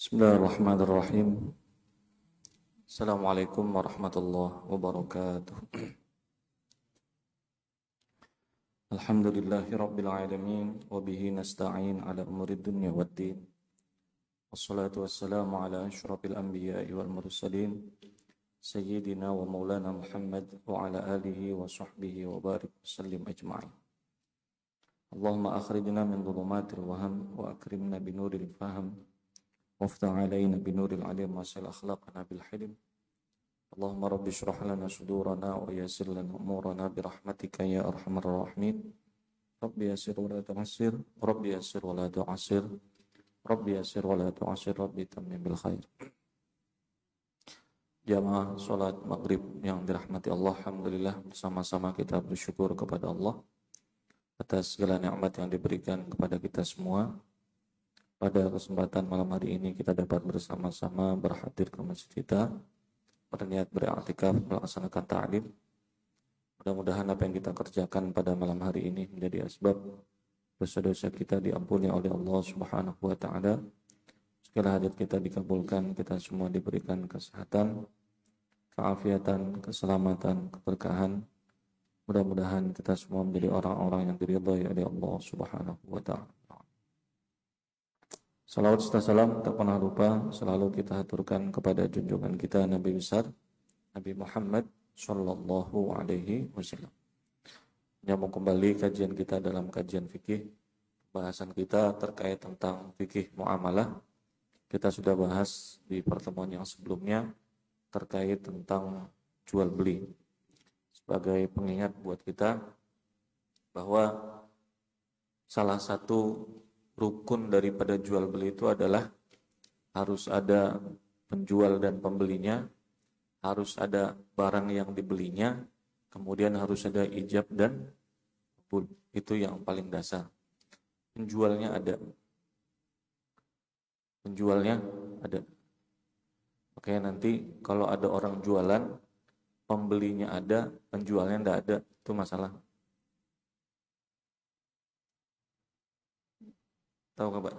Bismillahirrahmanirrahim. Assalamualaikum warahmatullahi wabarakatuh. Alhamdulillahi rabbil alamin wa bihi nasta'in ala umuri dunya waddin. Wassalatu wassalamu ala asyrafil anbiya'i wal mursalin sayyidina wa maulana Muhammad wa ala alihi wa sahbihi wa barik sallim ajma'in. Allahumma akhrijna min dhulumatil waham wa akrimna binuril faham. وافتح علينا بنور العلم وسل أخلاقنا بالحلم اللهم رب اشرح لنا صدورنا ويسر لنا أمورنا برحمتك يا أرحم الراحمين رب يسر ولا تعسر رب يسر ولا تعسر رب يسر ولا تعسر رب تمم بالخير. Jamaah salat maghrib yang dirahmati Allah, alhamdulillah bersama-sama kita bersyukur kepada Allah atas segala nikmat yang diberikan kepada kita semua. Pada kesempatan malam hari ini kita dapat bersama-sama berhadir ke masjid kita, berniat beriktikaf melaksanakan ta'lim. Mudah-mudahan apa yang kita kerjakan pada malam hari ini menjadi asbab dosa-dosa kita diampuni oleh Allah Subhanahu wa taala. Segala hajat kita dikabulkan, kita semua diberikan kesehatan, keafiatan, keselamatan, keberkahan. Mudah-mudahan kita semua menjadi orang-orang yang diridhai oleh Allah Subhanahu wa taala. Salawat serta salam tak pernah lupa selalu kita haturkan kepada junjungan kita Nabi besar Nabi Muhammad sallallahu alaihi wasallam. Menyambung kembali kajian kita dalam kajian fikih. Bahasan kita terkait tentang fikih muamalah. Kita sudah bahas di pertemuan yang sebelumnya terkait tentang jual beli. Sebagai pengingat buat kita bahwa salah satu rukun daripada jual beli itu adalah harus ada penjual dan pembelinya, harus ada barang yang dibelinya, kemudian harus ada ijab dan qabul. Itu yang paling dasar. Penjualnya ada. Oke, nanti kalau ada orang jualan, pembelinya ada, penjualnya tidak ada, itu masalah. Tahu nggak Pak?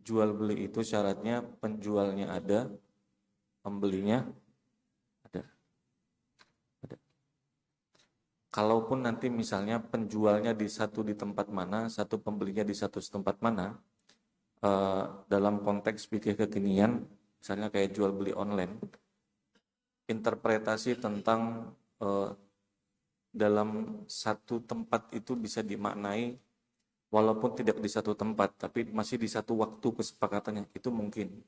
Jual beli itu syaratnya penjualnya ada, pembelinya ada. Kalaupun nanti misalnya penjualnya di tempat mana, satu pembelinya di satu tempat mana, dalam konteks fikih kekinian, misalnya kayak jual beli online, interpretasi tentang dalam satu tempat itu bisa dimaknai walaupun tidak di satu tempat, tapi masih di satu waktu kesepakatannya, itu mungkin.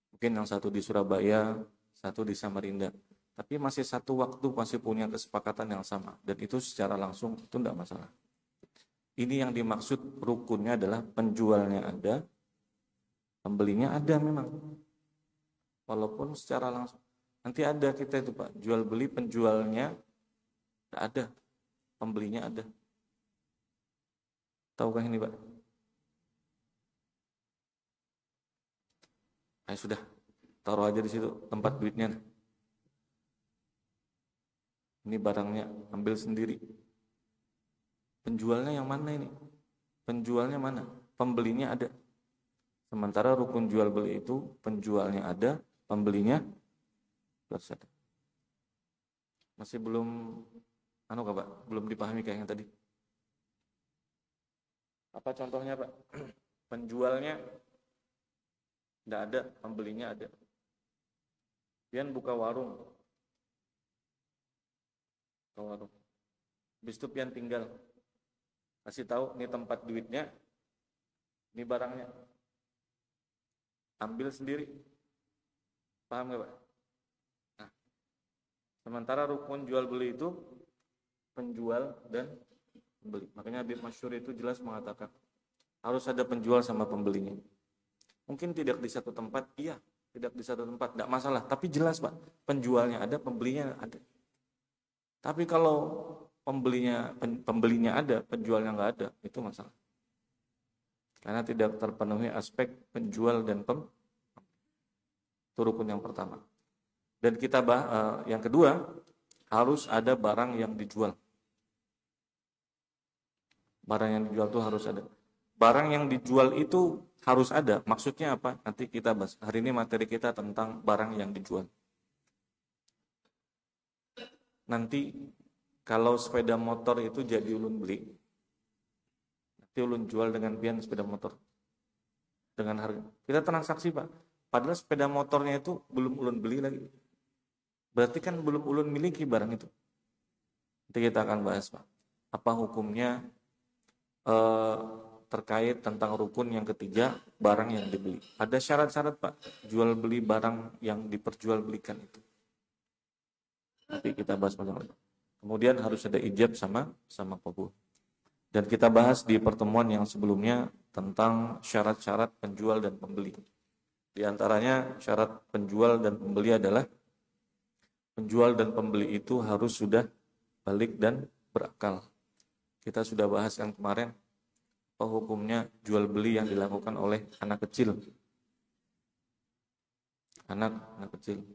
Mungkin yang satu di Surabaya, satu di Samarinda. Tapi masih satu waktu, masih punya kesepakatan yang sama. Dan itu secara langsung, itu tidak masalah. Ini yang dimaksud rukunnya adalah penjualnya ada, pembelinya ada memang. Walaupun secara langsung. Nanti ada kita itu Pak, jual beli penjualnya tidak ada, pembelinya ada. Tahukah ini Pak? Ayo sudah, taruh aja di situ tempat duitnya. Ini barangnya, ambil sendiri. Penjualnya yang mana ini? Penjualnya mana? Pembelinya ada. Sementara rukun jual beli itu penjualnya ada, pembelinya plus ada. Masih belum, Pak? Belum dipahami kayak yang tadi. Apa contohnya Pak? Penjualnya tidak ada, pembelinya ada. Pian buka warung. Habis itu pian tinggal. Kasih tahu, ini tempat duitnya, ini barangnya. Ambil sendiri. Paham nggak Pak? Nah, sementara rukun jual beli itu penjual dan pembeli. Makanya Habib Masyhur itu jelas mengatakan harus ada penjual sama pembelinya. Mungkin tidak di satu tempat, iya, tidak di satu tempat, tidak masalah. Tapi jelas Pak, penjualnya ada, pembelinya ada. Tapi kalau pembelinya ada, penjualnya nggak ada, itu masalah. Karena tidak terpenuhi aspek penjual dan pembeli. Itu rukun yang pertama. Dan kita yang kedua, harus ada barang yang dijual. Barang yang dijual itu harus ada. barang yang dijual itu harus ada. Maksudnya apa? Nanti kita bahas. Hari ini materi kita tentang barang yang dijual. Nanti kalau sepeda motor itu jadi ulun beli, nanti ulun jual dengan pian sepeda motor. Dengan harga. Kita transaksi, Pak. Padahal sepeda motornya itu belum ulun beli lagi. Berarti kan belum ulun miliki barang itu. Nanti kita akan bahas, Pak. Apa hukumnya terkait tentang rukun yang ketiga, barang yang dibeli. Ada syarat-syarat, Pak, jual beli barang yang diperjualbelikan itu. Nanti kita bahas masalah. Kemudian harus ada ijab sama qabul. Dan kita bahas di pertemuan yang sebelumnya tentang syarat-syarat penjual dan pembeli. Di antaranya syarat penjual dan pembeli adalah penjual dan pembeli itu harus sudah balik dan berakal. Kita sudah bahas kan kemarin apa hukumnya jual beli yang dilakukan oleh anak kecil. Anak kecil.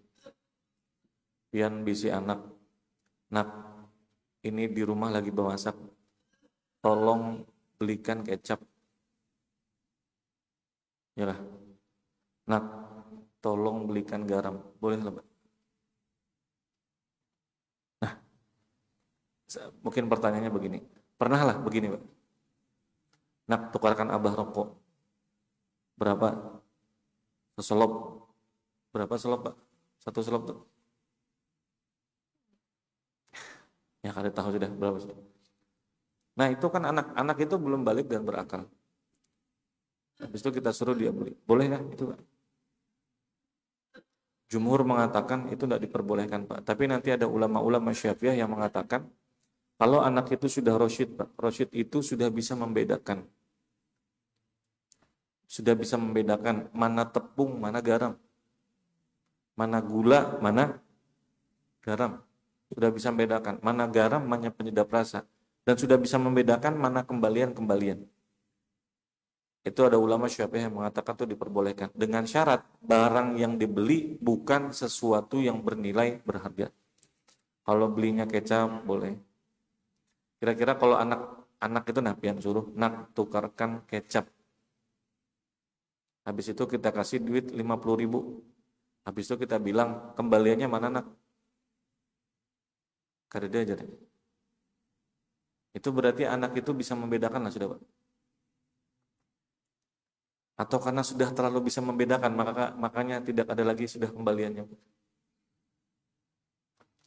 Pian bisi anak. Nak, ini di rumah lagi bemasak. Tolong belikan kecap. Ya lah. Nak, tolong belikan garam. Boleh lah, Pak? Nah, mungkin pertanyaannya begini. Pernah lah begini, Pak? Nak, tukarkan abah rokok. Berapa? Seselop. Berapa selop, Pak? Satu selop tuh. Ya, kalian tahu sudah berapa selop. Nah, itu kan anak itu belum balik dan berakal. Habis itu kita suruh dia beli. Boleh kan itu, Pak? Jumhur mengatakan itu tidak diperbolehkan, Pak. Tapi nanti ada ulama-ulama Syafi'iyah yang mengatakan kalau anak itu sudah rasyid, Pak. Rasyid itu sudah bisa membedakan. Sudah bisa membedakan mana tepung, mana garam. Mana gula, mana garam. Sudah bisa membedakan mana garam, mana penyedap rasa. Dan sudah bisa membedakan mana kembalian-kembalian. Itu ada ulama Syafi'i yang mengatakan itu diperbolehkan. Dengan syarat barang yang dibeli bukan sesuatu yang bernilai berharga. Kalau belinya kecap boleh. Kira-kira kalau anak itu napian suruh, nak tukarkan kecap. Habis itu kita kasih duit 50.000. Habis itu kita bilang kembaliannya mana, nak? Kada dia aja deh. Itu berarti anak itu bisa membedakan lah sudah, Pak. Atau karena sudah terlalu bisa membedakan makanya tidak ada lagi sudah kembaliannya.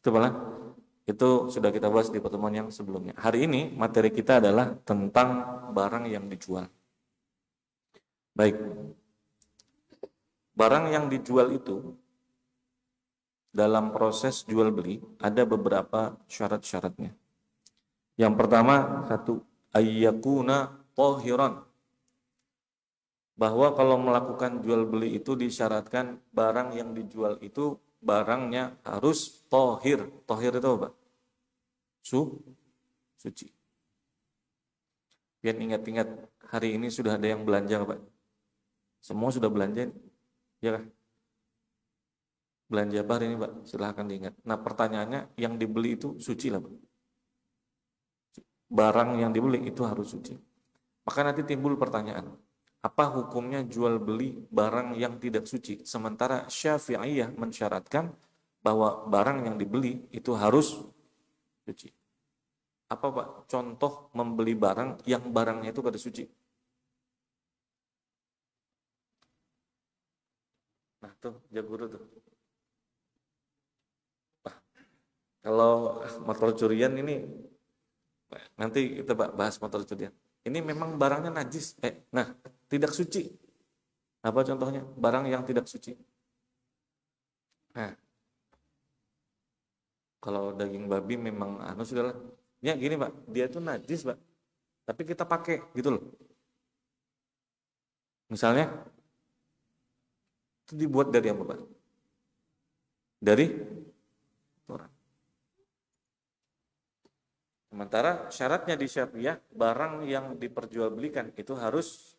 Itu Pak. Itu sudah kita bahas di pertemuan yang sebelumnya. Hari ini materi kita adalah tentang barang yang dijual. Baik. Barang yang dijual itu dalam proses jual beli ada beberapa syarat-syaratnya. Yang pertama, satu, ayyakuna tahiran. Bahwa kalau melakukan jual beli itu disyaratkan barang yang dijual itu barangnya harus tahir. Tahir itu apa? Suci. Biar ingat-ingat hari ini sudah ada yang belanja, Pak. Semua sudah belanja, ya kan? Belanja apa hari ini, Pak? Silahkan diingat. Nah, pertanyaannya yang dibeli itu suci lah, Pak. Barang yang dibeli itu harus suci. Maka nanti timbul pertanyaan, apa hukumnya jual beli barang yang tidak suci? Sementara Syafi'iyah mensyaratkan bahwa barang yang dibeli itu harus suci. Apa, Pak, contoh membeli barang yang barangnya itu kada suci? Nah, tuh, jaguru tuh. Kalau motor curian ini nanti kita bahas motor curian. Ini memang barangnya najis. Nah, tidak suci. Apa contohnya? Barang yang tidak suci. Nah, kalau daging babi memang sudahlah. Ya gini, Pak, dia itu najis, Pak. Tapi kita pakai gitu loh. Misalnya itu dibuat dari apa, Pak? Dari kotoran. Sementara syaratnya di Syafi'iyah, barang yang diperjualbelikan itu harus.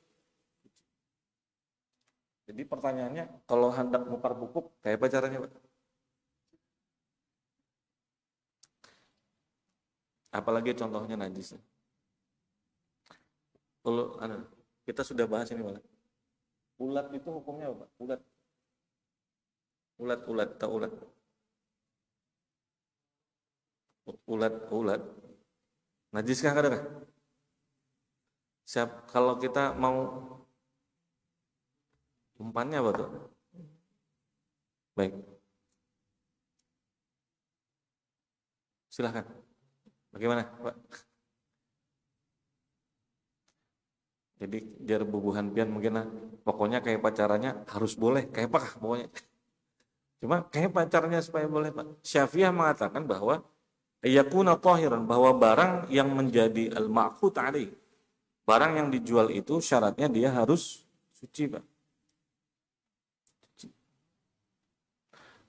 Jadi pertanyaannya, kalau hendak mukar pupuk, kayak apa caranya, Pak? Apalagi contohnya najis. Kalau Kita sudah bahas ini malah. Ulat itu hukumnya apa? Ulat. Ulat, tahu ulat? Ulat. Najiskah kadang? Siap, kalau kita mau umpannya apa tuh? Baik. Silahkan. Bagaimana, Pak? Jadi jar bubuhan pian mungkin lah. Pokoknya kayak pacarannya harus boleh. Kayak apa pokoknya. Cuma kayak pacarnya supaya boleh, Pak. Syafi'iyah mengatakan bahwa yakuna tahiran, bahwa barang yang menjadi al-ma'khud alaih, barang yang dijual itu syaratnya dia harus suci, Pak. Suci.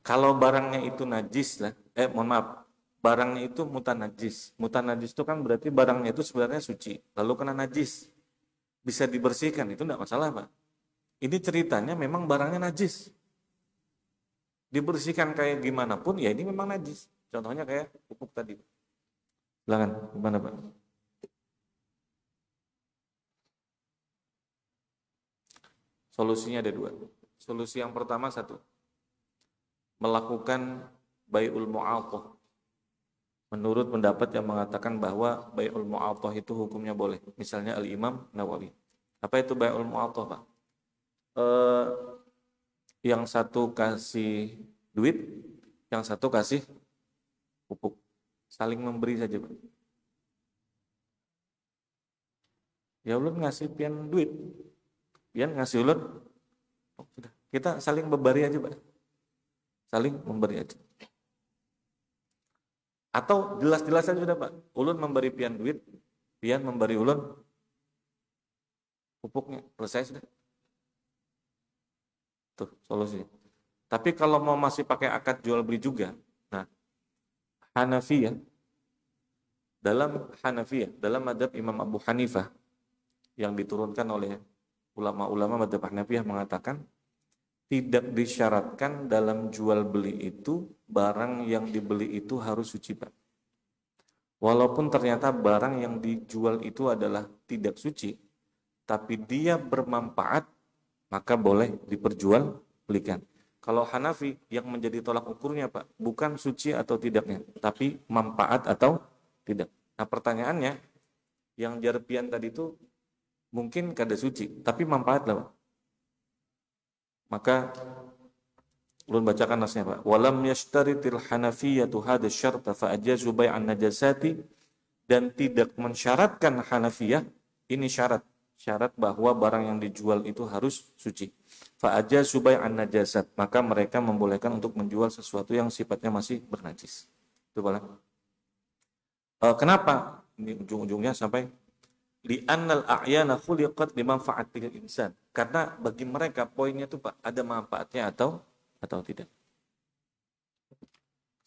Kalau barangnya itu najis lah, mohon maaf, barangnya itu mutanajis. Mutanajis itu kan berarti barangnya itu sebenarnya suci, lalu kena najis. Bisa dibersihkan, itu tidak masalah, Pak. Ini ceritanya memang barangnya najis. Dibersihkan kayak gimana pun, ya ini memang najis. Contohnya kayak pupuk tadi. Silakan, gimana Pak? Solusinya ada dua. Solusi yang pertama satu, melakukan bai'ul mu'athah. Menurut pendapat yang mengatakan bahwa bai'ul mu'athah itu hukumnya boleh. Misalnya Al-Imam Nawawi. Apa itu bai'ul mu'athah, Pak? Yang satu kasih duit, yang satu kasih pupuk. Saling memberi saja, Pak. Ya ulun ngasih pian duit, pian ngasih ulun, oh, sudah. Kita saling memberi aja, Pak. Saling memberi aja. Atau jelas-jelas saja sudah, Pak. Ulun memberi pian duit, pian memberi ulun pupuknya. Selesai sudah. Tuh solusi. Tapi kalau mau masih pakai akad jual beli juga, nah Hanafiyah, dalam madhab Imam Abu Hanifah yang diturunkan oleh ulama-ulama madhab Hanafiyah mengatakan tidak disyaratkan dalam jual beli itu barang yang dibeli itu harus suci, Pak. Walaupun ternyata barang yang dijual itu adalah tidak suci, tapi dia bermanfaat, maka boleh diperjualbelikan. Kalau Hanafi yang menjadi tolak ukurnya, Pak, bukan suci atau tidaknya, tapi manfaat atau tidak. Nah pertanyaannya, yang jarpian tadi itu mungkin kada suci, tapi manfaat lah, Pak. Maka ulun bacakan nasnya, Pak. Walam yashtaritil hanafiyatu hadha syarta fa ajazu bai'an najasati, dan tidak mensyaratkan Hanafiyah ini syarat bahwa barang yang dijual itu harus suci. Fa ajazu bai'an najasat, maka mereka membolehkan untuk menjual sesuatu yang sifatnya masih bernajis. Itu boleh. Kenapa? Ini ujung-ujungnya sampai li'annal a'yana khuliqat limanfa'atil insan. Karena bagi mereka poinnya itu, Pak, ada manfaatnya atau tidak.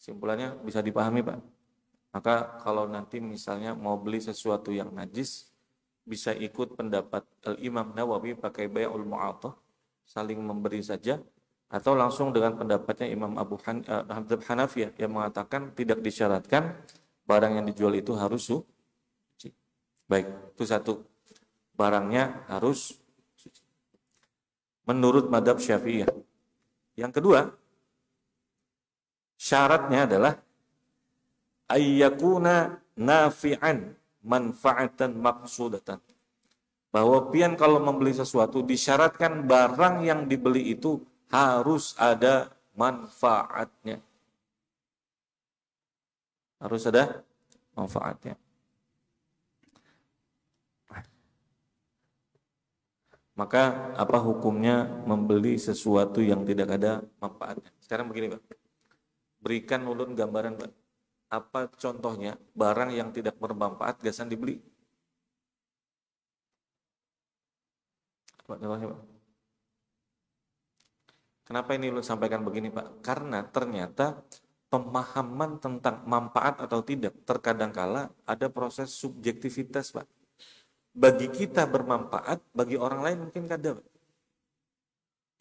Kesimpulannya bisa dipahami, Pak. Maka kalau nanti misalnya mau beli sesuatu yang najis, bisa ikut pendapat Al-Imam Nawawi pakai bai'ul mu'athah, saling memberi saja, atau langsung dengan pendapatnya Imam Abu Hanifah yang mengatakan tidak disyaratkan barang yang dijual itu harus suci. Baik, itu satu. Barangnya harus suci. Menurut madhab Syafi'iyah. Yang kedua, syaratnya adalah ayyakuna nafi'an manfaatan maksudatan. Bahwa pian kalau membeli sesuatu disyaratkan barang yang dibeli itu harus ada manfaatnya. Harus ada manfaatnya. Maka apa hukumnya membeli sesuatu yang tidak ada manfaatnya? Sekarang begini, Pak. Berikan ulun gambaran, Pak. Apa contohnya barang yang tidak bermanfaat gasan dibeli? Apa contohnya, Pak? Kenapa ini ulun sampaikan begini, Pak? Karena ternyata pemahaman tentang manfaat atau tidak terkadang kala ada proses subjektivitas, Pak. Bagi kita bermanfaat, bagi orang lain mungkin kada.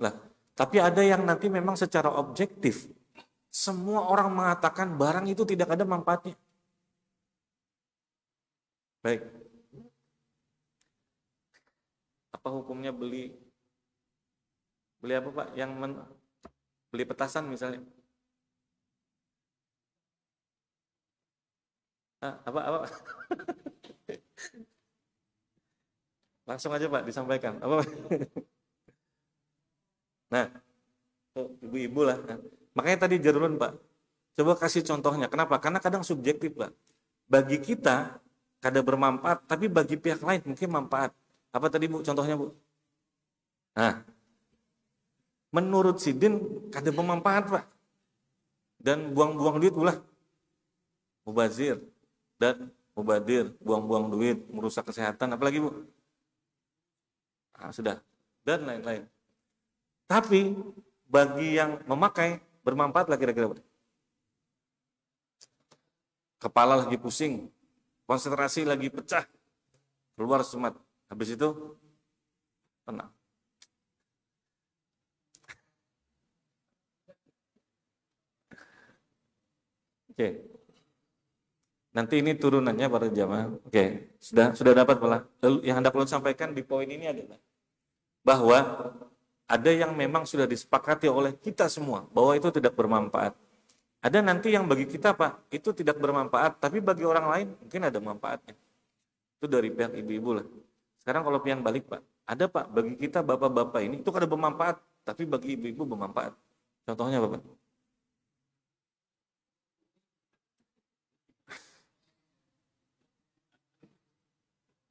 Lah, tapi ada yang nanti memang secara objektif semua orang mengatakan barang itu tidak ada manfaatnya. Baik. Apa hukumnya beli apa Pak? Beli petasan misalnya. Apa? Langsung aja Pak disampaikan. Apa? Nah, ibu-ibu lah. Nah, makanya tadi Jarulun Pak, coba kasih contohnya. Kenapa? Karena kadang subjektif Pak. Bagi kita kadang bermanfaat, tapi bagi pihak lain mungkin manfaat. Apa tadi Bu contohnya Bu? Nah, menurut Sidin kadang bermanfaat Pak. Dan buang-buang duit pula. Mubazir dan mubadir, buang-buang duit, merusak kesehatan, apalagi Bu? Nah, sudah. Dan lain-lain. Tapi bagi yang memakai bermanfaat lah kira-kira. Kepala lagi pusing, konsentrasi lagi pecah, keluar semat. Habis itu tenang. Oke. Nanti ini turunannya para jamaah. Oke, sudah dapat pola. Lalu yang Anda perlu sampaikan di poin ini adalah bahwa ada yang memang sudah disepakati oleh kita semua bahwa itu tidak bermanfaat. Ada nanti yang bagi kita Pak, itu tidak bermanfaat, tapi bagi orang lain mungkin ada manfaatnya. Itu dari pihak ibu-ibu lah. Sekarang kalau pian balik Pak, ada Pak, bagi kita bapak-bapak ini itu ada bermanfaat, tapi bagi ibu-ibu bermanfaat. Contohnya Bapak.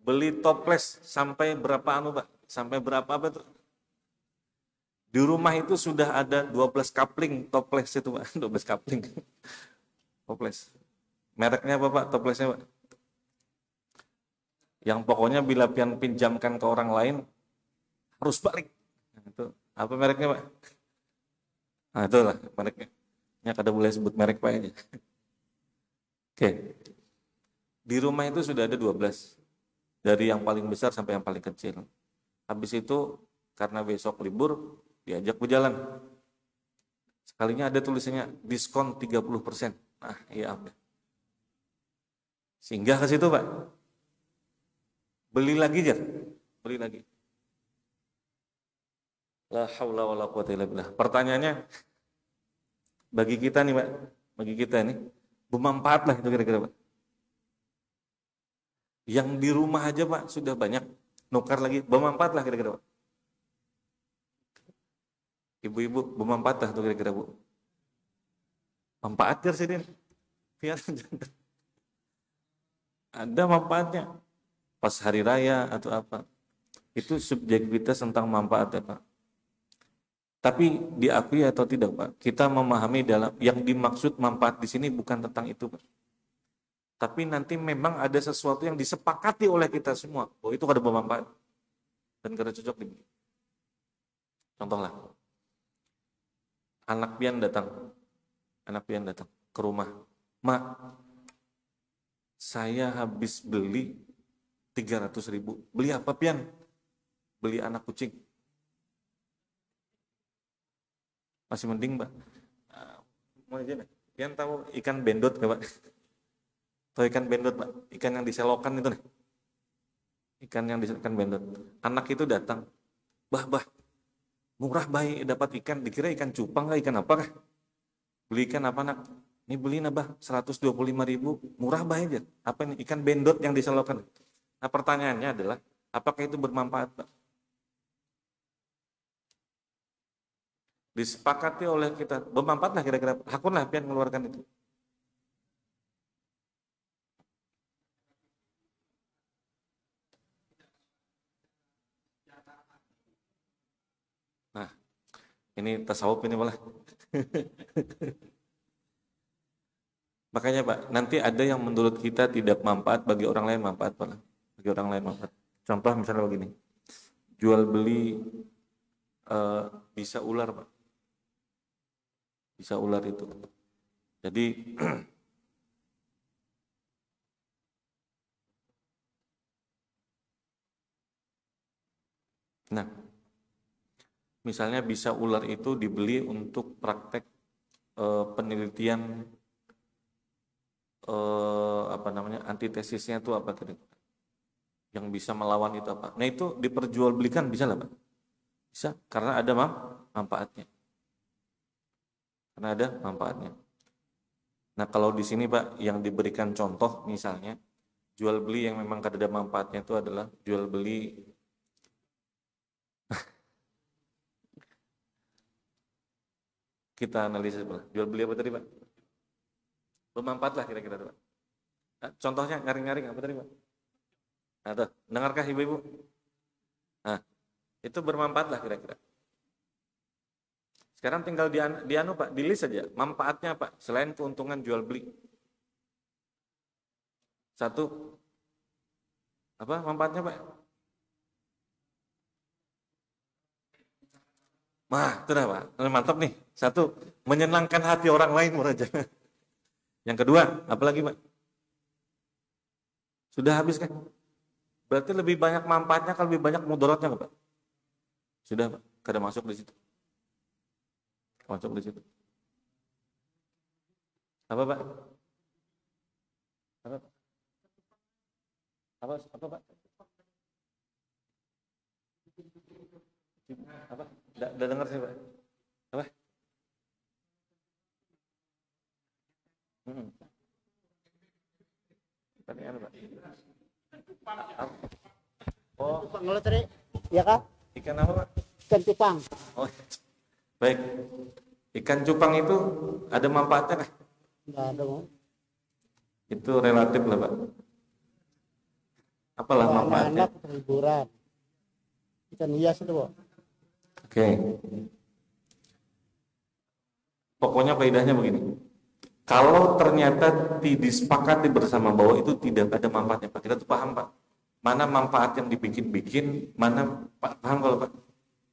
Beli toples sampai berapa Pak? Sampai berapa apa tuh? Di rumah itu sudah ada 12 kapling toples itu Pak, 12 kapling. Toples. Mereknya apa Pak toplesnya Pak? Yang pokoknya bila pian pinjamkan ke orang lain harus balik. Nah, itu apa mereknya Pak? Nah itulah mereknya. Ya kada boleh sebut merek Pak aja. Oke. Di rumah itu sudah ada 12. Dari yang paling besar sampai yang paling kecil. Habis itu karena besok libur diajak berjalan. Sekalinya ada tulisannya diskon 30%. Nah, iya apa? Singgah ke situ, Pak. Beli lagi aja. Beli lagi. La haula wala quwata illa billah. Pertanyaannya bagi kita nih, Pak. Bagi kita nih bermanfaat lah itu kira-kira, Pak. Yang di rumah aja, Pak, sudah banyak. Nukar lagi, bermanfaat lah kira-kira, Pak. Ibu-ibu bermanfaat lah itu kira-kira, Bu. Manfaat gak sih, Din? Biar ada manfaatnya. Pas hari raya atau apa. Itu subjektivitas tentang manfaat ya Pak. Tapi diakui atau tidak Pak, kita memahami dalam yang dimaksud manfaat di sini bukan tentang itu Pak. Tapi nanti memang ada sesuatu yang disepakati oleh kita semua bahwa itu ada bermanfaat dan kada cocok dibeli. Contohlah, anak pian datang ke rumah, Mak, saya habis beli 300.000. Beli apa pian? Beli anak kucing. Masih mending Pak. Mau aja pian tahu ikan bendot nggak Pak? Tahu ikan bendot Pak? Ikan yang diselokan itu nih. Ikan yang diselokan bendot. Anak itu datang, bah, murah baik dapat ikan. Dikira ikan cupang kah, ikan apa kah? Beli ikan apa nak? Ini beli nabah 125.000, murah baik aja. Apa ini? Ikan bendot yang diselokan. Nah pertanyaannya adalah, apakah itu bermanfaat Pak? Disepakati oleh kita, bermanfaat lah kira-kira. Hakun lah pian mengeluarkan itu. Nah, ini tasawuf ini malah. Makanya Pak, nanti ada yang menurut kita tidak manfaat, bagi orang lain manfaat Pak. Bagi orang lain manfaat. Contoh misalnya begini, jual beli bisa ular Pak. Bisa ular itu. Jadi nah, misalnya bisa ular itu dibeli untuk praktek penelitian apa namanya antitesisnya itu apa kira-kira? Yang bisa melawan itu apa? Nah itu diperjualbelikan bisa lah Pak? Bisa, karena ada manfaatnya. Karena ada manfaatnya. Nah kalau di sini Pak, yang diberikan contoh misalnya, jual beli yang memang kada ada manfaatnya itu adalah jual beli kita analisis Pak. Jual beli apa tadi Pak? Bermanfaat lah kira-kira Pak. Nah, contohnya ngaring-ngaring apa tadi Pak? Nah, tuh, dengarkah ibu-ibu? Nah, itu bermanfaat lah kira-kira. Sekarang tinggal dianu Pak, di list saja. Manfaatnya Pak, selain keuntungan jual beli. Satu, apa manfaatnya Pak? Wah, itu dah Pak. Mantap nih. Satu, menyenangkan hati orang lain aja. Yang kedua, apa lagi Pak? Sudah habis kan? Berarti lebih banyak manfaatnya kalau lebih banyak mudaratnya Pak? Sudah Pak, kada masuk di situ. Masuk di situ. Apa Pak? Apa Pak? Apa Pak? Apa? Udah dengar sih Pak? Apa? Hmm. Tadi apa Pak? Oh, Kalau tadi, ya kak? ikan apa Pak? Ikan cupang. Oh, baik. Ikan cupang itu ada manfaatnya kah? Nggak ada mau. Itu relatif lah Pak. Apalah manfaatnya? Anak hiburan. Ikan hias itu Pak. Oke. Pokoknya faedahnya begini. Kalau ternyata disepakati bersama bahwa itu tidak ada manfaatnya Pak, kita tuh paham Pak. Mana manfaat yang dibikin-bikin, mana paham kalau Pak.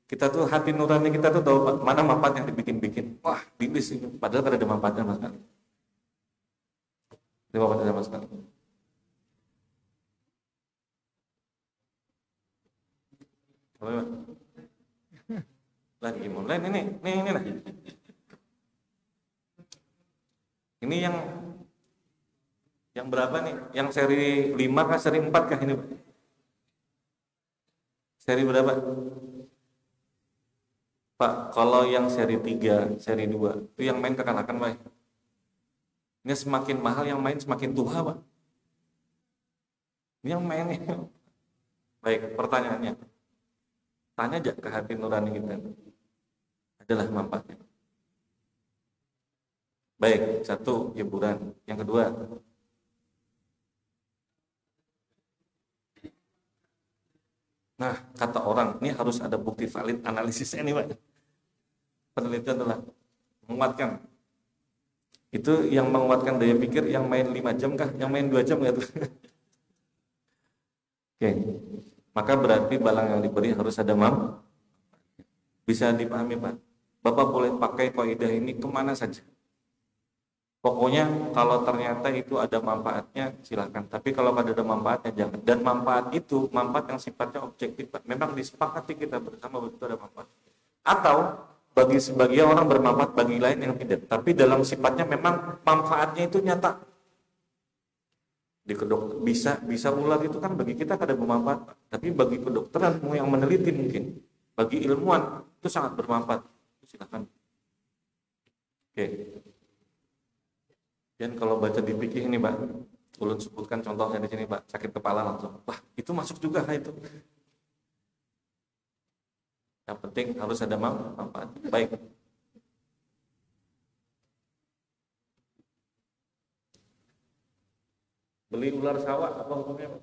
Kita tuh hati nurani kita tuh tahu Pak, mana manfaat yang dibikin-bikin. Wah, bibis ini. Padahal kan ada manfaatnya sama sekali. Ada manfaatnya sama sekali. Apa Pak? Lagi gimana? Ini lah. Ini yang berapa nih? Yang seri 5 kah, seri 4 kah ini Pak? Seri berapa? Pak, kalau yang seri 3, seri 2, itu yang main kekalahan Pak. Ini semakin mahal yang main semakin tua Pak. Ini yang main nih. Baik, pertanyaannya. Tanya aja ke hati nurani kita. Adalah manfaatnya. Baik, satu, hiburan. Yang kedua, nah, kata orang, ini harus ada bukti valid analisisnya nih Pak. Penelitian telah menguatkan. Itu yang menguatkan daya pikir yang main 5 jam kah? Yang main 2 jam nggak tuh? Oke, maka berarti balang yang diberi harus ada bisa dipahami Pak. Bapak boleh pakai kaidah ini kemana saja. Pokoknya kalau ternyata itu ada manfaatnya silahkan. Tapi kalau ada manfaatnya jangan. Dan manfaat itu manfaat yang sifatnya objektif Pak. Memang disepakati kita bersama betul ada manfaat. Atau bagi sebagian orang bermanfaat, bagi lain yang tidak. Tapi dalam sifatnya memang manfaatnya itu nyata. Di bisa ular itu kan bagi kita kada bermanfaat, tapi bagi kedokteran yang meneliti mungkin, bagi ilmuwan itu sangat bermanfaat. Silakan. Oke. Dan kalau baca di fikih ini Pak, ulun sebutkan contohnya di sini Pak, sakit kepala langsung. Wah, itu masuk juga itu. Yang penting harus ada manfaat. Baik. Beli ular sawah apa hukumnya Pak?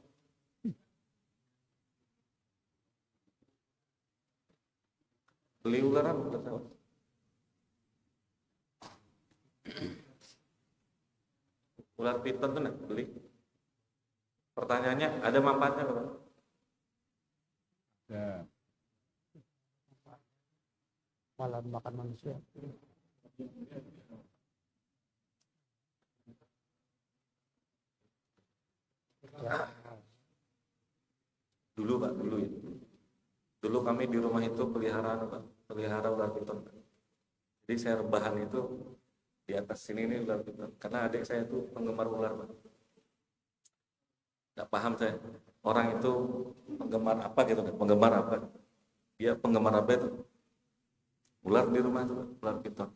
Beli ular apa ular sawah? Ular piton tuh nah, beli. Pertanyaannya ada manfaatnya Pak? Ya. Malah makan manusia. Ya. Dulu Pak, dulu ya. Dulu kami di rumah itu pelihara ular piton. Jadi saya rebahan itu di atas sini ini ular piton. Karena adik saya itu penggemar ular Pak. Nggak paham saya. orang itu penggemar apa gitu kan, penggemar apa, dia penggemar apa itu, ular di rumah itu, ular piton.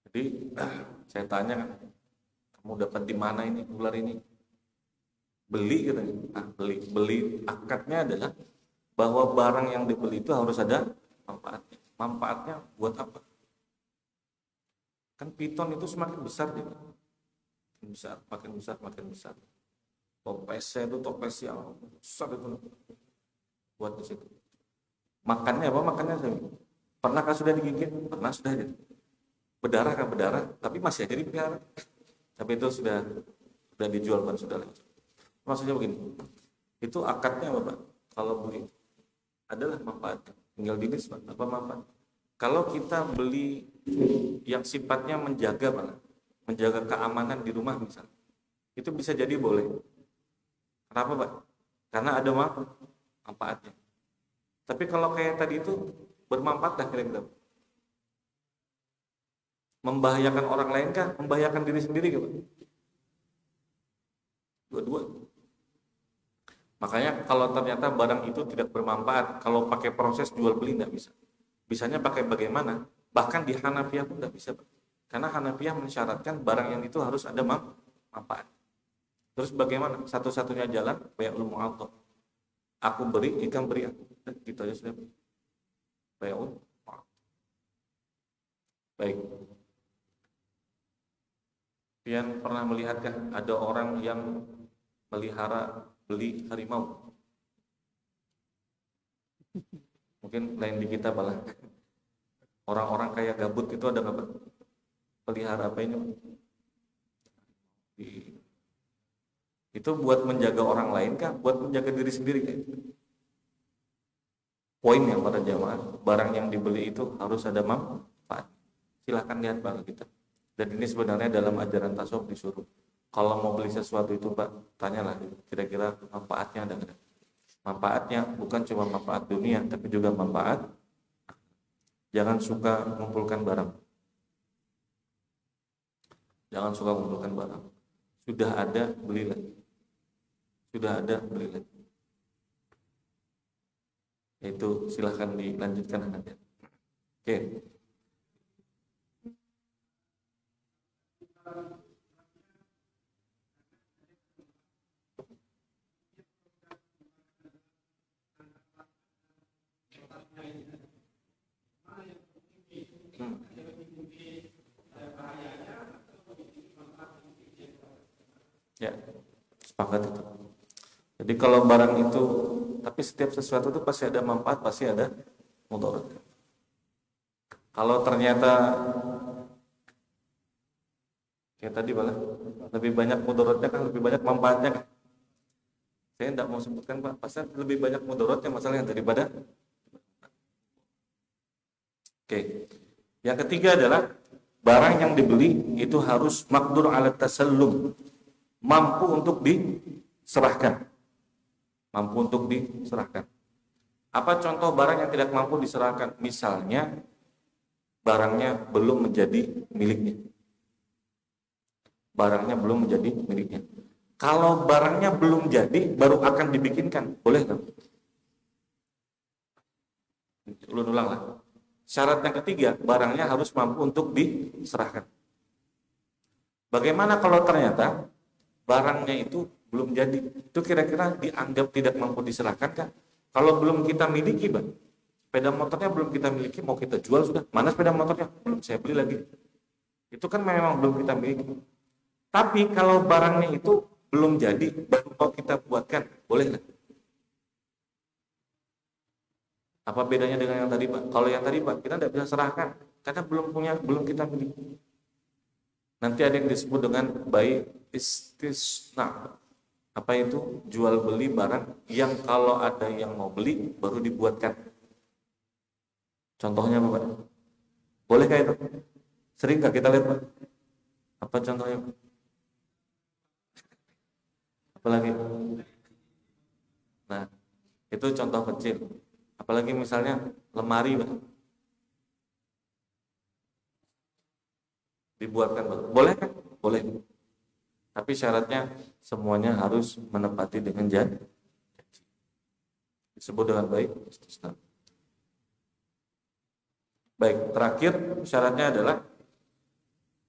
Jadi saya tanya kan, kamu dapat di mana ini ular ini? Beli gitu. Nah, beli akadnya adalah bahwa barang yang dibeli itu harus ada manfaatnya. Manfaatnya buat apa? Kan piton itu semakin besar dia. Makin besar. Topesnya itu topes yang besar itu buat di situ. Makannya apa? Makannya saya. Pernahkah sudah digigit? Pernah sudah gitu. Berdarah kan berdarah, tapi masih aja dipelihara. Tapi itu sudah dijual kan sudah lanjut. Maksudnya begini, itu akadnya apa Pak? Kalau beli adalah manfaat, tinggal dinis Pak, apa manfaat? Kalau kita beli yang sifatnya menjaga Pak, menjaga keamanan di rumah misalnya, itu bisa jadi boleh. Kenapa Pak? Karena ada manfaatnya. Tapi kalau kayak tadi itu bermanfaat dah kira-kira. Membahayakan orang lain kah? Membahayakan diri sendiri kah Pak? Dua-dua. Makanya kalau ternyata barang itu tidak bermanfaat, kalau pakai proses jual beli tidak bisa. Bisanya pakai bagaimana? Bahkan di Hanafiyah pun tidak bisa. Karena Hanafiyah mensyaratkan barang yang itu harus ada manfaat. Terus bagaimana? Satu-satunya jalan bai'ul mu'athah. Aku beri, ikan beri aku. Gitu aja sudah. Bai'ul mu'athah. Baik. Pian pernah melihatkah ada orang yang melihara beli harimau? Mungkin lain di kita malah. Orang-orang kaya gabut itu ada nggak pelihara apa ini? Itu buat menjaga orang lain kah? Buat menjaga diri sendiri kah? Poin yang pada jamaah, barang yang dibeli itu harus ada manfaat. Silahkan lihat Pak kita. Dan ini sebenarnya dalam ajaran tasawuf disuruh. Kalau mau beli sesuatu itu Pak, tanyalah kira-kira manfaatnya ada nggak? Manfaatnya bukan cuma manfaat dunia, tapi juga manfaat. Jangan suka mengumpulkan barang. Jangan suka mengumpulkan barang. Sudah ada, belilah. Sudah ada, belilah. Itu silahkan dilanjutkan nanti. Oke. Ya, sepakat itu. Jadi kalau barang itu, tapi setiap sesuatu itu pasti ada manfaat, pasti ada mudarat. Kalau ternyata kayak tadi malah lebih banyak mudaratnya kan lebih banyak manfaatnya kan. Saya tidak mau sebutkan Pak, pasti lebih banyak mudaratnya masalahnya daripada. Oke. Yang ketiga adalah barang yang dibeli itu harus maqdur ala tasallum, mampu untuk diserahkan. Mampu untuk diserahkan. Apa contoh barang yang tidak mampu diserahkan? Misalnya barangnya belum menjadi miliknya. Barangnya belum menjadi miliknya. Kalau barangnya belum jadi, baru akan dibikinkan, boleh kan? Ulang lah. Syarat yang ketiga, barangnya harus mampu untuk diserahkan. Bagaimana kalau ternyata barangnya itu belum jadi? Itu kira-kira dianggap tidak mampu diserahkan kan? Kalau belum kita miliki, Bang. Sepeda motornya belum kita miliki, mau kita jual sudah. Mana sepeda motornya? Belum, saya beli lagi. Itu kan memang belum kita miliki. Tapi kalau barangnya itu belum jadi, baru mau kita buatkan, boleh nggak? Apa bedanya dengan yang tadi Pak? Kalau yang tadi Pak, kita tidak bisa serahkan karena belum kita miliki. Nanti ada yang disebut dengan bai istisna. Apa itu? Jual beli barang yang kalau ada yang mau beli baru dibuatkan. Contohnya apa Pak? Bolehkah itu? Sering nggak kita lihat Pak? Apa contohnya? Apalagi? Nah, itu contoh kecil. Apalagi misalnya lemari Pak. Dibuatkan Pak. Boleh kan? Boleh. Tapi syaratnya semuanya harus menepati dengan janji. Disebut dengan baik istisna. Baik, terakhir syaratnya adalah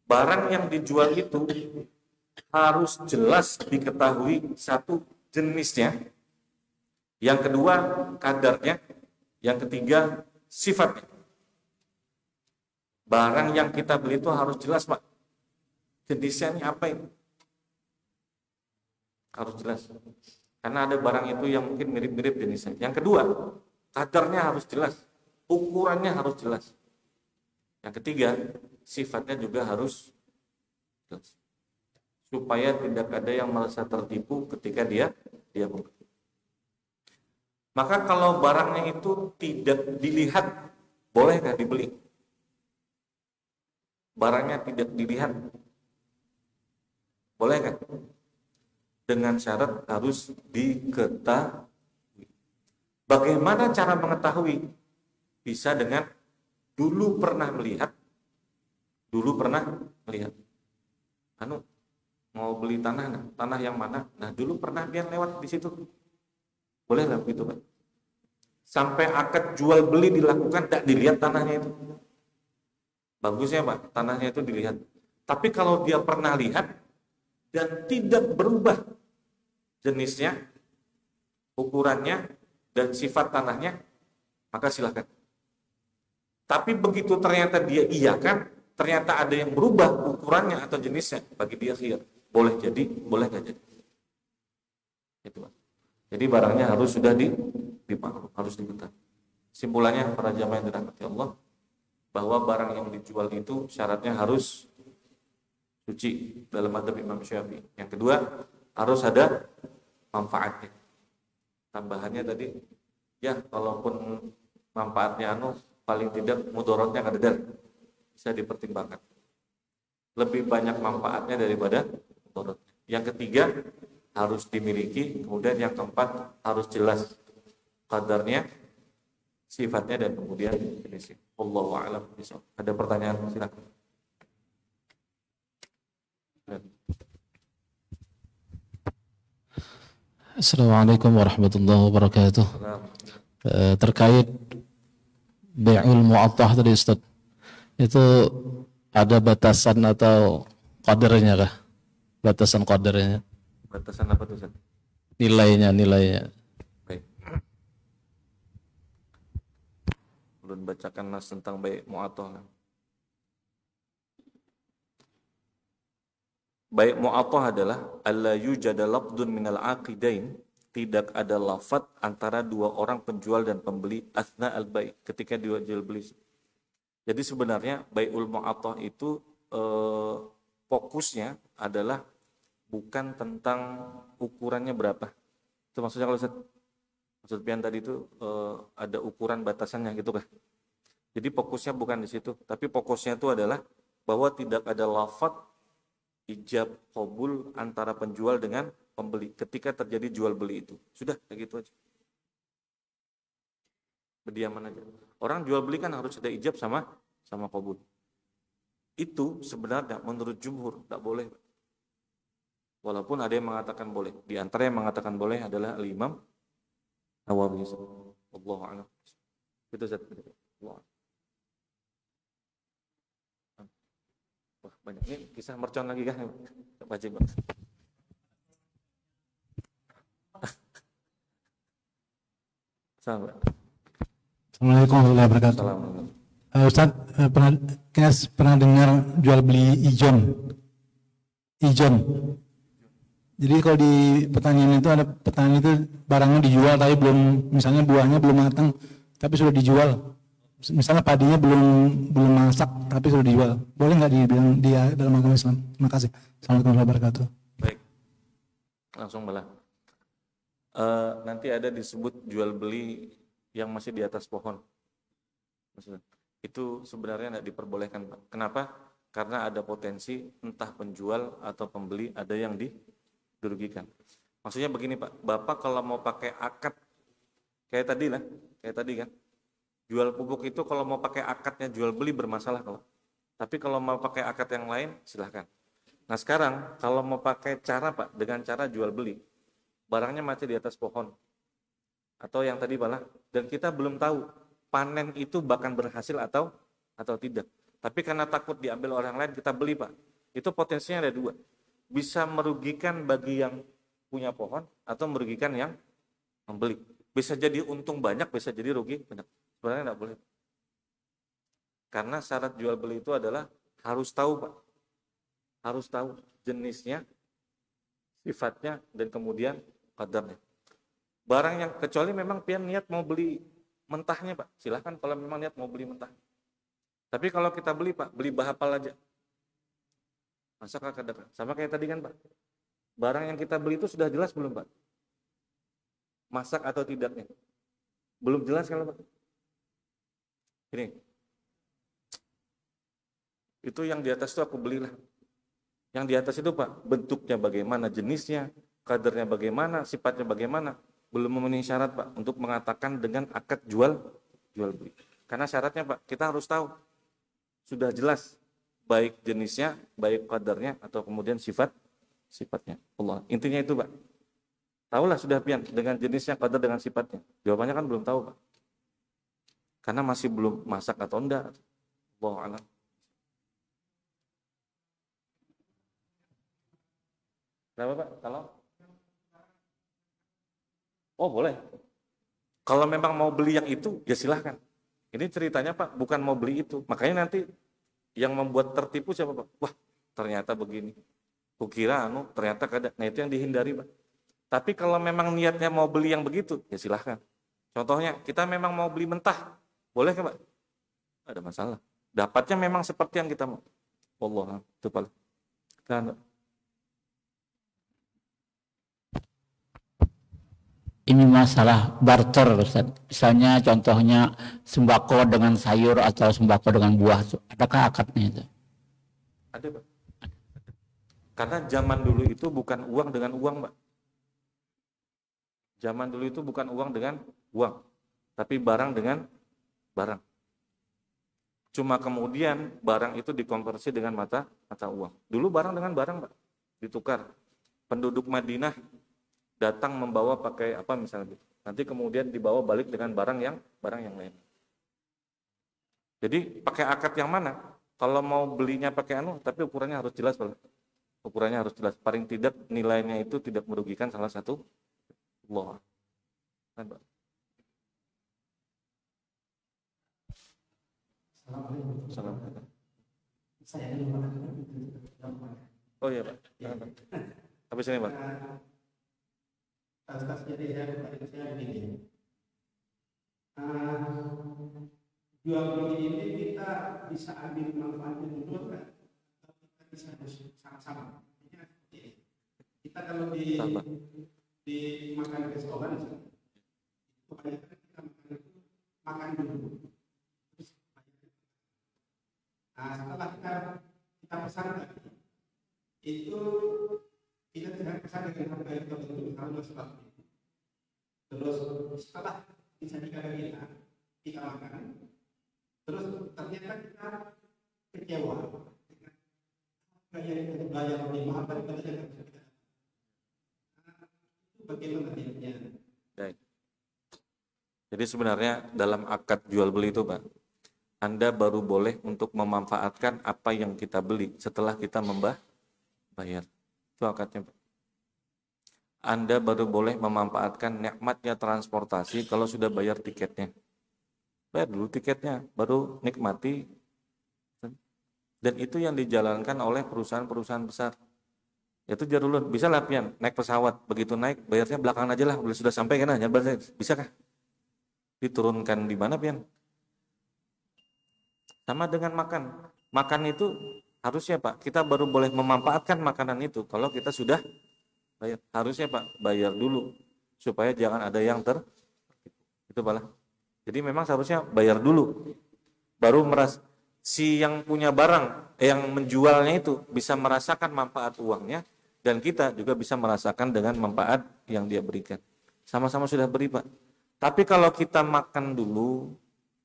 barang yang dijual itu harus jelas diketahui, satu, jenisnya, yang kedua kadarnya, yang ketiga sifatnya. Barang yang kita beli itu harus jelas, Pak. Jenisnya ini apa ini? Harus jelas. Karena ada barang itu yang mungkin mirip-mirip jenisnya. Yang kedua, kadarnya harus jelas, ukurannya harus jelas. Yang ketiga, sifatnya juga harus jelas. Supaya tidak ada yang merasa tertipu ketika dia membeli. Maka kalau barangnya itu tidak dilihat, bolehkah dibeli? Barangnya tidak dilihat, bolehkah? Dengan syarat harus diketahui. Bagaimana cara mengetahui? Bisa dengan dulu pernah melihat. Mau beli tanah yang mana? Nah, dulu pernah dia lewat di situ. Boleh lah begitu, Pak. Sampai akad jual beli dilakukan, tidak dilihat tanahnya itu. Bagusnya, Pak, tanahnya itu dilihat. Tapi kalau dia pernah lihat dan tidak berubah jenisnya, ukurannya, dan sifat tanahnya, maka silakan. Tapi begitu ternyata dia iyakan, ternyata ada yang berubah ukurannya atau jenisnya, bagi dia khiyar. Boleh jadi, boleh nggak jadi. Itu, Pak. Jadi barangnya harus sudah dipakai, harus diketahui. Simpulannya, para jamaah yang dirahmati Allah, bahwa barang yang dijual itu syaratnya harus suci dalam madzhab Imam Syafi'i. Yang kedua, harus ada manfaatnya. Tambahannya tadi, ya kalaupun manfaatnya paling tidak mudaratnya kadar, bisa dipertimbangkan. Lebih banyak manfaatnya daripada mudaratnya. Yang ketiga, harus dimiliki. Kemudian yang keempat, harus jelas kadarnya, sifatnya, dan kemudian jenisnya. Wallahu a'lam bishawab. Ada pertanyaan? Silakan. Assalamualaikum warahmatullahi wabarakatuh. Terkait bai'ul mu'attah tadi Ustaz, itu ada batasan atau qadarnya kah? Batasan qadarnya? Batasan apa tuh, Ustaz? Nilainya. Baik. Belum bacakan nas tentang bai' mu'attah. Bai' mu'attah adalah alla yujada lafdun minal aqidain, tidak ada lafaz antara dua orang penjual dan pembeli asna al-bai', ketika jual beli. Jadi sebenarnya bai'ul mu'attah itu fokusnya adalah bukan tentang ukurannya berapa. Itu maksudnya kalau Ustaz Pian tadi itu ada ukuran batasannya gitu kan. Jadi fokusnya bukan di situ, tapi fokusnya itu adalah bahwa tidak ada lafaz ijab qabul antara penjual dengan pembeli ketika terjadi jual beli itu. Sudah kayak gitu aja. Berdiaman aja. Orang jual beli kan harus ada ijab sama qabul. Itu sebenarnya menurut jumhur tak boleh. Walaupun ada yang mengatakan boleh. Di antara yang mengatakan boleh adalah Al-Imam Nawawi. Allahu a'lam. Itu Ustaz. Allah. Wah, banyak ini kisah mercon lagi kan? Wajib banget. Assalamualaikum warahmatullahi wabarakatuh. Ustaz, pernah dengar jual beli ijon. Jadi kalau di pertanian itu ada petani itu barangnya dijual tapi belum, misalnya buahnya belum matang tapi sudah dijual. Misalnya padinya belum masak tapi sudah dijual. Boleh nggak dibilang dia dalam agama Islam? Terima kasih. Assalamualaikum warahmatullahi wabarakatuh. Baik. Langsung malah. Nanti ada disebut jual beli yang masih di atas pohon. Itu sebenarnya tidak diperbolehkan, Pak. Kenapa? Karena ada potensi entah penjual atau pembeli ada yang dirugikan. Maksudnya begini, Pak. Bapak kalau mau pakai akad kayak tadi kan. Jual pupuk itu kalau mau pakai akadnya jual beli bermasalah kalau. Tapi kalau mau pakai akad yang lain silahkan. Nah sekarang kalau mau pakai cara Pak, dengan cara jual beli, barangnya masih di atas pohon, atau yang tadi malah, dan kita belum tahu panen itu bahkan berhasil atau tidak. Tapi karena takut diambil orang lain, kita beli Pak. Itu potensinya ada dua. Bisa merugikan bagi yang punya pohon, atau merugikan yang membeli. Bisa jadi untung banyak, bisa jadi rugi banyak. Sebenarnya tidak boleh. Karena syarat jual beli itu adalah harus tahu Pak. Harus tahu jenisnya, sifatnya, dan kemudian kadarnya. Barang yang, kecuali memang pian niat mau beli mentahnya Pak, silahkan kalau memang niat mau beli mentah. Tapi kalau kita beli Pak, beli bahapal aja. Masak kadar. Sama kayak tadi kan Pak. Barang yang kita beli itu sudah jelas belum Pak? Masak atau tidaknya? Belum jelas kalau Pak. Ini. Itu yang di atas itu aku belilah. Yang di atas itu Pak, bentuknya bagaimana, jenisnya, kadarnya bagaimana, sifatnya bagaimana, belum memenuhi syarat Pak untuk mengatakan dengan akad jual beli. Karena syaratnya Pak, kita harus tahu sudah jelas baik jenisnya, baik kadarnya, atau kemudian sifatnya. Allah. Intinya itu Pak. Tahulah sudah pian dengan jenisnya, kadar, dengan sifatnya. Jawabannya kan belum tahu Pak. Karena masih belum masak atau enggak. Allahu a'lam. Kenapa Pak? Kalau? Oh boleh. Kalau memang mau beli yang itu, ya silahkan. Ini ceritanya Pak, bukan mau beli itu. Makanya nanti yang membuat tertipu siapa Pak? Wah, ternyata begini. Kukira ternyata kada. Nah itu yang dihindari Pak. Tapi kalau memang niatnya mau beli yang begitu, ya silahkan. Contohnya, kita memang mau beli mentah. Boleh kan Pak? Ada masalah. Dapatnya memang seperti yang kita mau. Allah, itu Pak. Kan, ini masalah barter, Ustaz. Misalnya contohnya sembako dengan sayur atau sembako dengan buah. Adakah akadnya itu? ada Pak. Karena zaman dulu itu bukan uang dengan uang Pak. Zaman dulu itu bukan uang dengan uang, tapi barang dengan barang. Cuma kemudian barang itu dikonversi dengan mata uang. Dulu barang dengan barang Pak, ditukar. Penduduk Madinah datang membawa pakai apa misalnya, nanti kemudian dibawa balik dengan barang yang lain. Jadi pakai akad yang mana? Kalau mau belinya pakai tapi ukurannya harus jelas Pak. Ukurannya harus jelas. Paling tidak nilainya itu tidak merugikan salah satu. Allah. Assalamualaikum. Oh iya Pak. Habis ini Pak. Jadi saya begini. Jual beli ini kita bisa ambil manfaatnya dulu kan? Kita bisa sama-sama. Kita kalau di makan restoran, kebanyakan kita makan dulu. Nah setelah kita pesan tadi, itu kita tidak pesan dengan harga yang tertentu, kalau seperti itu. Terus setelah disajikan kita makan, terus ternyata kita kecewa dengan harga yang kita bayar lebih mahal daripada yang bisa kita. Itu bagaimana niatnya? Baik. Jadi sebenarnya dalam akad jual beli itu Pak, Anda baru boleh untuk memanfaatkan apa yang kita beli setelah kita bayar. Itu akadnya Pak. Anda baru boleh memanfaatkan nikmatnya transportasi kalau sudah bayar tiketnya. Bayar dulu tiketnya, baru nikmati. Dan itu yang dijalankan oleh perusahaan-perusahaan besar. Itu jarulun, bisa lah pian naik pesawat, begitu naik bayarnya belakangan aja lah, sudah sampai kan hanya bisa kah? Diturunkan di mana pian? Sama dengan makan. Makan itu harusnya Pak, kita baru boleh memanfaatkan makanan itu kalau kita sudah bayar. Harusnya Pak, bayar dulu supaya jangan ada yang itu Pak. Jadi memang seharusnya bayar dulu. Baru si yang punya barang, yang menjualnya itu bisa merasakan manfaat uangnya, dan kita juga bisa merasakan dengan manfaat yang dia berikan. Sama-sama sudah beri Pak. Tapi kalau kita makan dulu,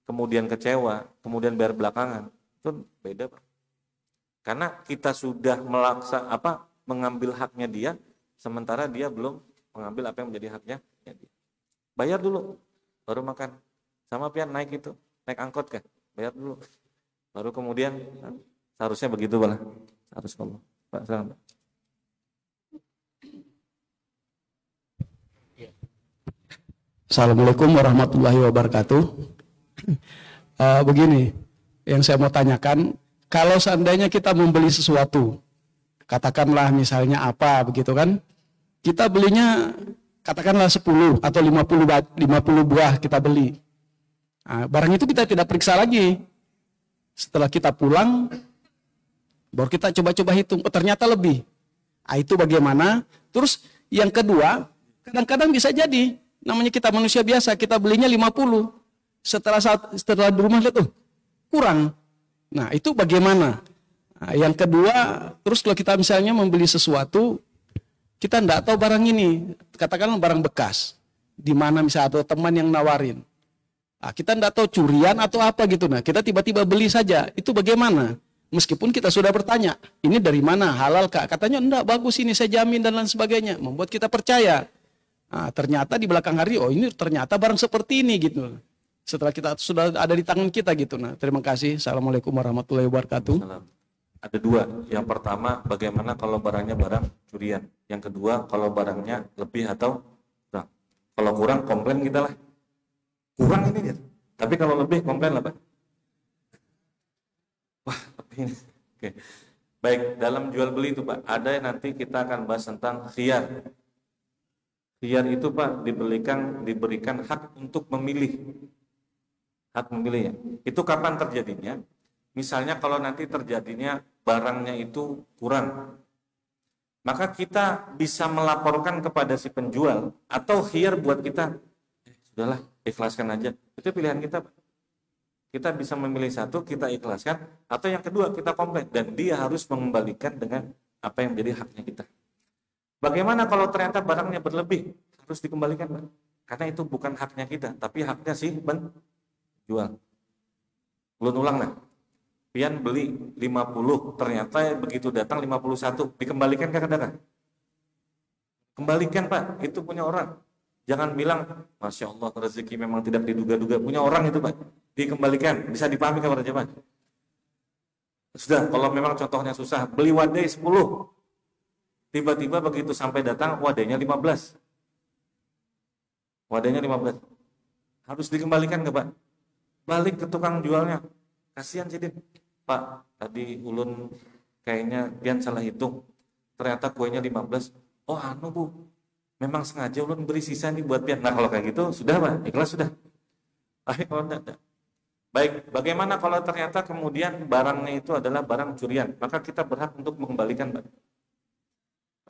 kemudian kecewa, kemudian bayar belakangan, itu beda Pak. Karena kita sudah mengambil haknya dia, sementara dia belum mengambil apa yang menjadi haknya dia. Bayar dulu, baru makan. Sama pian naik angkot kan, bayar dulu. Baru kemudian, seharusnya begitu Pak. Harus kalau Pak, silakan Pak. Assalamualaikum warahmatullahi wabarakatuh. Begini, yang saya mau tanyakan, kalau seandainya kita membeli sesuatu, katakanlah misalnya apa begitu kan, kita belinya katakanlah 10 atau 50 buah kita beli. Nah, barang itu kita tidak periksa lagi. Setelah kita pulang, baru kita coba-coba hitung, oh ternyata lebih. Itu bagaimana? Terus yang kedua, kadang-kadang bisa jadi, namanya kita manusia biasa, kita belinya 50. Setelah di rumah lihat, kurang. Nah, itu bagaimana? Nah, yang kedua, terus kalau kita misalnya membeli sesuatu, kita tidak tahu barang ini, katakanlah barang bekas, di mana misalnya ada teman yang nawarin. Nah, kita tidak tahu curian atau apa gitu. Nah, kita tiba-tiba beli saja. Itu bagaimana? Meskipun kita sudah bertanya, ini dari mana? Halal kak? Katanya enggak, bagus ini saya jamin dan lain sebagainya. Membuat kita percaya. Nah, ternyata di belakang hari, ini ternyata barang seperti ini gitu. Setelah kita sudah ada di tangan kita gitu. Nah, terima kasih. Assalamualaikum warahmatullahi wabarakatuh. Ada dua. Yang pertama, bagaimana kalau barangnya barang curian. Yang kedua, kalau barangnya lebih atau kurang. Kalau kurang, komplain kita lah. Kurang ini gitu. Tapi kalau lebih, komplain lah Pak. Wah, lebih ini. Oke. Baik, dalam jual beli itu Pak, ada yang nanti kita akan bahas tentang khiyar. Khiyar itu Pak diberikan hak untuk memilih. Hak memilih ya. Itu kapan terjadinya? Misalnya kalau nanti terjadinya barangnya itu kurang, maka kita bisa melaporkan kepada si penjual atau khiyar buat kita, sudahlah ikhlaskan aja. Itu pilihan kita Pak. Kita bisa memilih satu, kita ikhlaskan, atau yang kedua kita komplain dan dia harus mengembalikan dengan apa yang menjadi haknya kita. Bagaimana kalau ternyata barangnya berlebih? Harus dikembalikan Pak. Karena itu bukan haknya kita, tapi haknya si penjual. Ulang nah. Pian beli 50, ternyata begitu datang 51, dikembalikan ke katakan? Kembalikan Pak, itu punya orang. Jangan bilang, Masya Allah rezeki memang tidak diduga-duga, punya orang itu Pak. Dikembalikan, bisa dipahami kepada jemaah. Sudah, kalau memang contohnya susah, beli wadai 10, tiba-tiba begitu sampai datang wadainya 15. Wadainya 15. Harus dikembalikan ke Pak. Balik ke tukang jualnya. Kasihan sih dia. Pak, tadi ulun kayaknya pian salah hitung. Ternyata kuenya 15. Oh Bu, memang sengaja ulun beri sisa nih buat pian. Nah kalau kayak gitu, sudah Pak, ikhlas sudah. Baik, bagaimana kalau ternyata kemudian barangnya itu adalah barang curian? Maka kita berhak untuk mengembalikan Pak.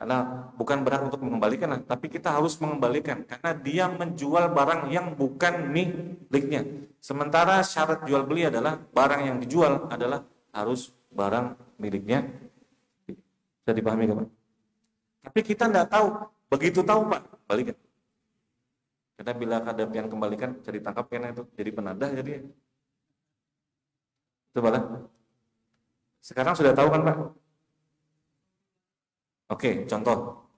Karena bukan berhak untuk mengembalikan, tapi kita harus mengembalikan. Karena dia menjual barang yang bukan miliknya. Sementara syarat jual beli adalah barang yang dijual adalah harus barang miliknya. Bisa dipahami Pak? Tapi kita tidak tahu. Begitu tahu Pak, balikan. Karena bila ada yang kembalikan, jadi tangkap kena itu. Jadi penadah jadi. Itu Pak. Sekarang sudah tahu kan Pak? Oke, contoh.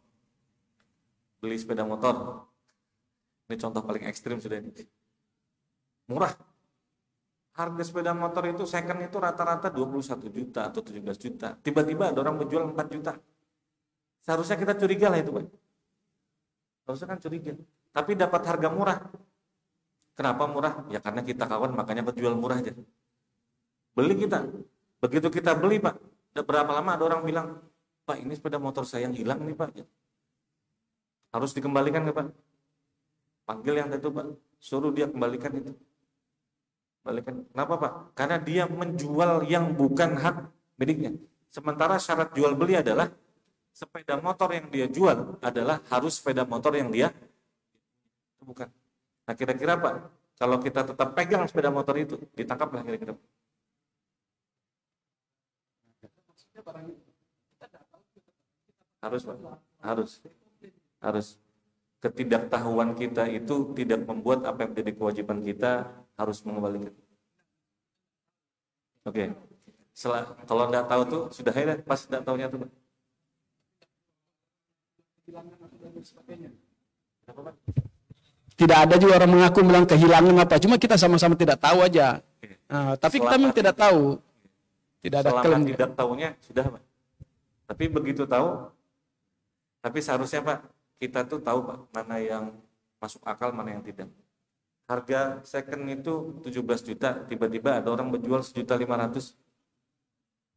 Beli sepeda motor. Ini contoh paling ekstrim sudah ini. Murah. Harga sepeda motor itu second itu rata-rata 21 juta atau 17 juta. Tiba-tiba ada orang menjual 4 juta. Seharusnya kita curiga lah itu Pak. Harusnya kan curiga. Tapi dapat harga murah. Kenapa murah? Ya karena kita kawan makanya berjual murah aja. Beli kita. Begitu kita beli Pak. Berapa lama ada orang bilang, Pak ini sepeda motor saya yang hilang nih Pak. Harus dikembalikan ke Pak. Panggil yang itu Pak. Suruh dia kembalikan itu. Kembalikan. Kenapa Pak? Karena dia menjual yang bukan hak miliknya. Sementara syarat jual beli adalah sepeda motor yang dia jual adalah harus sepeda motor yang dia bukan. Nah kira-kira Pak, kalau kita tetap pegang sepeda motor itu, ditangkaplah kira-kira. Harus Pak, harus. Ketidaktahuan kita itu tidak membuat apa yang menjadi kewajiban kita harus mengembalikan. Oke. Kalau nggak tahu tuh sudah ya pas nggak tahunya tuh. Tidak ada juga orang mengaku bilang kehilangan apa, cuma kita sama-sama tidak tahu aja. Nah, tapi kita memang tidak tahu. Tidak ada klaim. Selama tidak tahunya sudah Pak. Tapi begitu tahu, tapi seharusnya Pak, kita tuh tahu Pak, mana yang masuk akal, mana yang tidak. Harga second itu 17 juta, tiba-tiba ada orang menjual 1.500.000.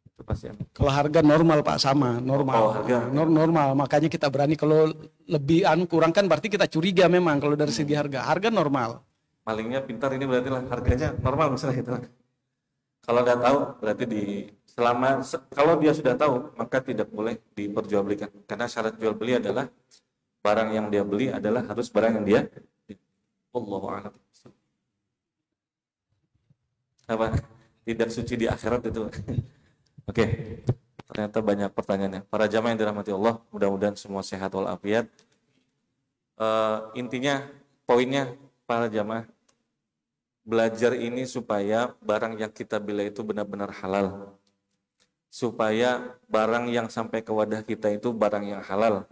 Itu pasti. Kalau harga normal Pak, sama, normal. Oh, harga. Normal, makanya kita berani. Kalau lebih kurang kan berarti kita curiga memang kalau dari segi harga. Harga normal. Malingnya pintar ini berarti lah harganya normal misalnya gitu. Kalau nggak tahu berarti kalau dia sudah tahu maka tidak boleh diperjualbelikan, karena syarat jual beli adalah barang yang dia beli adalah harus barang yang dia. Allahu a'lam. Apa? Tidak suci di akhirat itu. Oke. Ternyata banyak pertanyaannya. Para jamaah yang dirahmati Allah, mudah-mudahan semua sehat walafiat. Intinya, poinnya para jamaah, belajar ini supaya barang yang kita beli itu benar-benar halal. Supaya barang yang sampai ke wadah kita itu barang yang halal.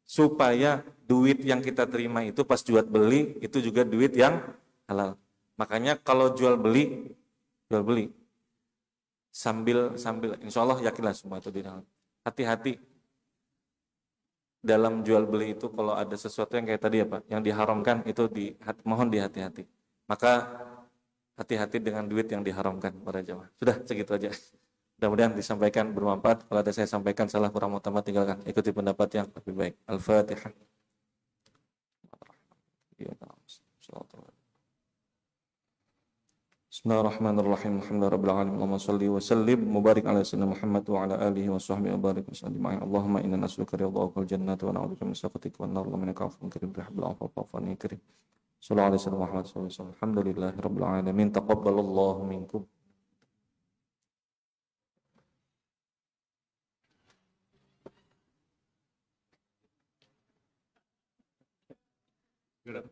Supaya duit yang kita terima itu pas jual beli itu juga duit yang halal. Makanya kalau jual beli sambil insya Allah yakinlah semua itu di dalam. Hati-hati dalam jual beli itu, kalau ada sesuatu yang kayak tadi ya Pak, yang diharamkan itu mohon dihati-hati. Maka hati-hati dengan duit yang diharamkan para jamaah. Sudah segitu aja. Mudah-mudahan disampaikan bermanfaat. Kalau ada saya sampaikan salah kurang utama tinggalkan. Ikuti pendapat yang lebih baik. Al-Fatihah. Bismillahirrahmanirrahim. Alhamdulillahirabbil alamin. Allahumma shalli wa sallim mubarik ala sayyidina Muhammad wa ala alihi wa sahbihi wa barik wa sallim. Allahumma inna nas'aluka ridhaka wal jannata wa na'udzubika min sakhatika wan nar. Allahumma innaka afuwwun karim tuhibbul afwa fa'fu anni karim. Sallallahu alaihi wasallam Muhammad sallallahu alaihi wasallam. Alhamdulillahirabbil alamin. Taqabbalallahu minkum. Good.